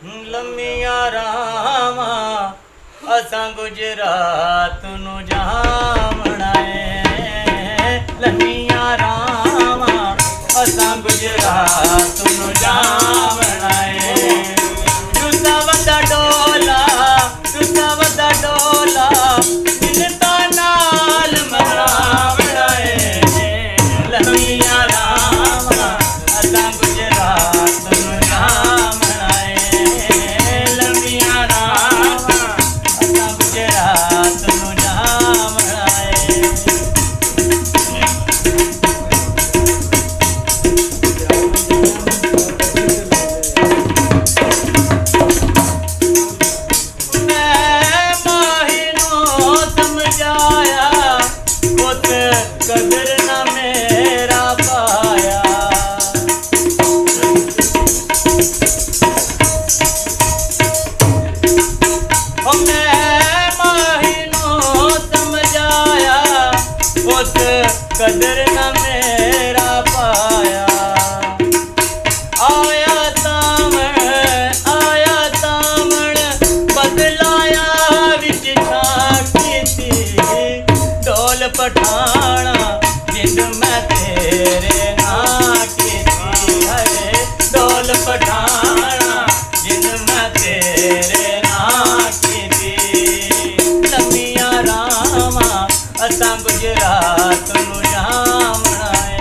लम्मिया रामा असां गुजरात नु जावणा है। लम्मिया रामा असां गुजरात नु जावणा है। तुसा वदा डोला मिलता नाल मनावणा है। लम्मिया रामा असां गुजरात नु जावणा है। लम्मिया रामा असां गुजरात नु जावणा है। मैं माहिनो समझाया खुद कदर न मेरा पाया। मैं माहिनो समझाया खुद कदर न मेरा पाया। आया तामण बदलाया विच झांकी थी। ढोल पठाना जिंद मैं तेरे नां की थी। हरे ढोल पठाना जिंद मैं तेरे नां की थी। लम्मिया रामा असां गुजरात नु जावणा है।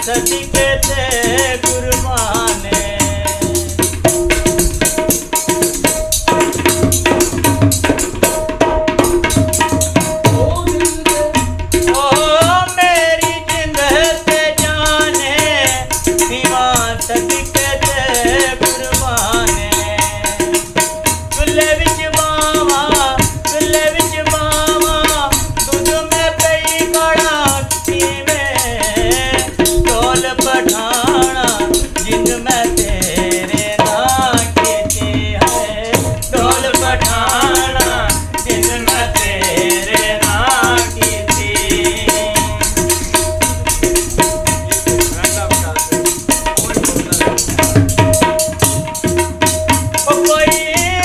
सदके ते कुर्बाने। ओ मेरी जिंद ते जाने दीवान सदके ते कुर्बाने। चुल्हे विच बावा दूध में पई काड़ा पठाना जिंद मैं तेरे नां की थी। है ढोल पठाना जिंद मैं तेरे नां की थी। कोई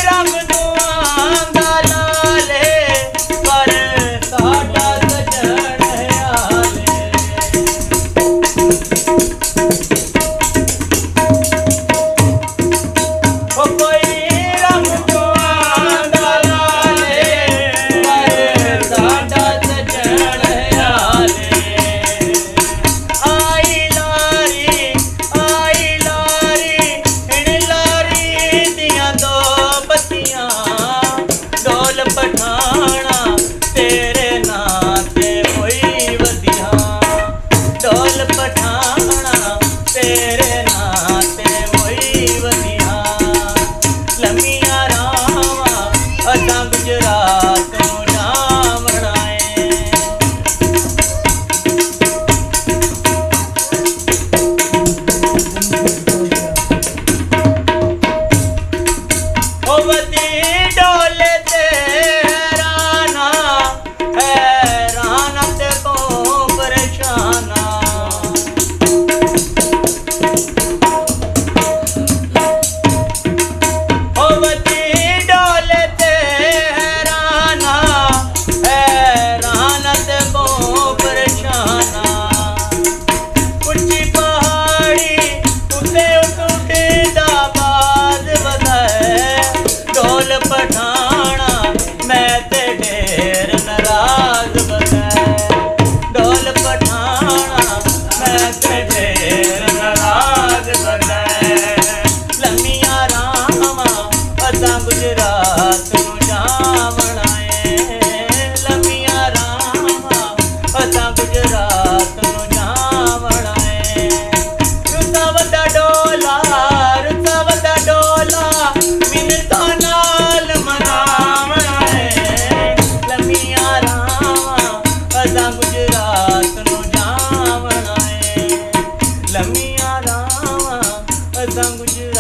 रंग दुआंदा लाले पर साडा सजण आले। कोई रंग दुआंदा लाले पर साडा सजण आले। आई लारी हिण लारी दियां दो बत्तियां। ढोल पठाना तेरे नां ते होई वधिया। ढोल पठाना तेरे नां ते होई वधिया। लम्मिया रामा असां गुजरात नु जावणा है। ओ वदी डोले ते हैराना ते को परेशाना। ओ वदी डोले ते हैराना ते को परेशाना। उच्ची पहाड़ी उते उठदा बाज वधाए। ढोल पठाना मैं ते ढेर नाराज बनाए। ढोल पठाना मैं ते ढेर नाराज बनाए। लम्मिया रामा असां गुजरात नु जावणा है। लम्मिया रामा असां गुजरात नु जावणा है। रुसा वदा डोला मिलता नाल मनावणा है। लम्मिया रामा असां गुजरात नु जावणा है। लम्मिया रामा असां गुजरात